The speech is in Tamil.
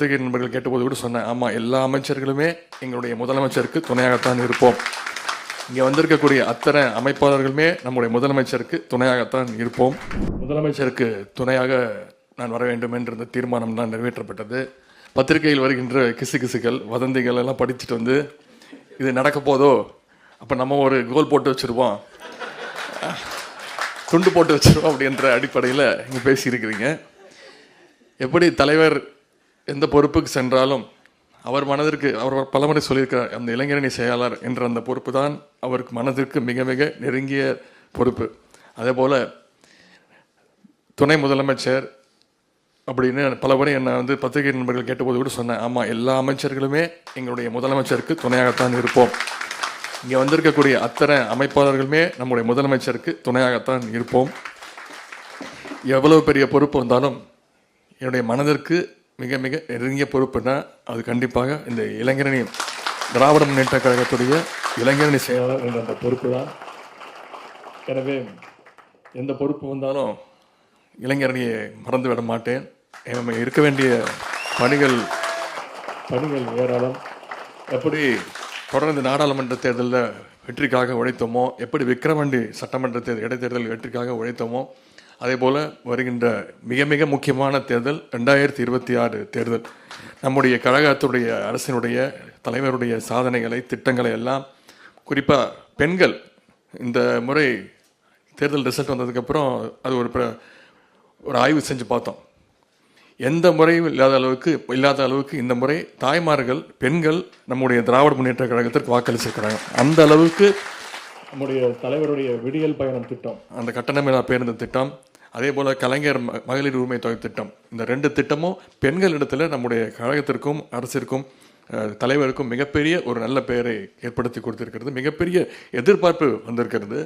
பத்திரிகை நண்பர்கள் கேட்டபோது கூட சொன்னேன், ஆமாம், எல்லா அமைச்சர்களுமே எங்களுடைய முதலமைச்சருக்கு துணையாகத்தான் இருப்போம். இங்கே வந்திருக்கக்கூடிய அத்தனை அமைப்பாளர்களுமே நம்முடைய முதலமைச்சருக்கு துணையாகத்தான் இருப்போம். முதலமைச்சருக்கு துணையாக நான் வர வேண்டும் என்ற இந்த தீர்மானம் தான் நிறைவேற்றப்பட்டது. பத்திரிகையில் வருகின்ற கிசுகிசுகள் வதந்திகள் எல்லாம் படிச்சுட்டு வந்து இது நடக்க போதோ, அப்போ நம்ம ஒரு கோல் போட்டு வச்சுருவோம், துண்டு போட்டு வச்சுருவோம் அப்படின்ற அடிப்படையில் இங்கே பேசியிருக்கிறீங்க. எப்படி தலைவர் எந்த பொறுப்புக்கு சென்றாலும் அவர் மனதிற்கு, அவர் பலமுறை சொல்லியிருக்கிறார், அந்த இளைஞரணி செயலாளர் என்ற அந்த பொறுப்பு தான் அவருக்கு மனதிற்கு மிக மிக நெருங்கிய பொறுப்பு. அதே போல் துணை முதலமைச்சர் அப்படின்னு பலமுறை என்னை வந்து பத்திரிகை நண்பர்கள் கேட்டபோது கூட சொன்னேன், ஆமாம், எல்லா அமைச்சர்களுமே எங்களுடைய முதலமைச்சருக்கு துணையாகத்தான் இருப்போம். இங்கே வந்திருக்கக்கூடிய அத்தனை அமைப்பாளர்களுமே நம்முடைய முதலமைச்சருக்கு துணையாகத்தான் இருப்போம். எவ்வளவு பெரிய பொறுப்பு வந்தாலும் என்னுடைய மனதிற்கு மிக மிக நெருங்கிய பொறுப்புனா அது கண்டிப்பாக இந்த இளைஞரணி, திராவிட முன்னேற்ற கழகத்துடைய இளைஞரணி செயலாளர் என்ற அந்த பொறுப்பு தான். எனவே எந்த பொறுப்பு வந்தாலும் இளைஞரணியை மறந்து விட மாட்டேன். நம்ம இருக்க வேண்டிய பணிகள் ஏராளம். எப்படி தொடர்ந்து நாடாளுமன்ற தேர்தலில் வெற்றிக்காக உழைத்தோமோ, எப்படி விக்கிரவாண்டி சட்டமன்ற இடைத்தேர்தல் வெற்றிக்காக உழைத்தோமோ, அதே போல் வருகின்ற மிக மிக முக்கியமான தேர்தல் 2026 தேர்தல், நம்முடைய கழகத்துடைய அரசினுடைய தலைவருடைய சாதனைகளை, திட்டங்களை எல்லாம், குறிப்பாக பெண்கள், இந்த முறை தேர்தல் ரிசல்ட் வந்ததுக்கப்புறம் அது ஒரு ஆய்வு செஞ்சு பார்த்தோம். எந்த முறையும் இல்லாத அளவுக்கு இந்த முறை தாய்மார்கள், பெண்கள் நம்முடைய திராவிட முன்னேற்ற கழகத்திற்கு வாக்களிச்சிருக்கிறாங்க. அந்த அளவுக்கு நம்முடைய தலைவருடைய விடியல் பயணம் திட்டம், அந்த கட்டணமில்லா பேருந்து திட்டம், அதே போல் கலைஞர் மகளிர் உரிமை தொகை திட்டம், இந்த 2 திட்டமும் பெண்களிடத்தில் நம்முடைய கழகத்திற்கும் அரசிற்கும் தலைவருக்கும் மிகப்பெரிய ஒரு நல்ல பெயரை ஏற்படுத்தி கொடுத்திருக்கிறது. மிகப்பெரிய எதிர்பார்ப்பு வந்திருக்கிறது.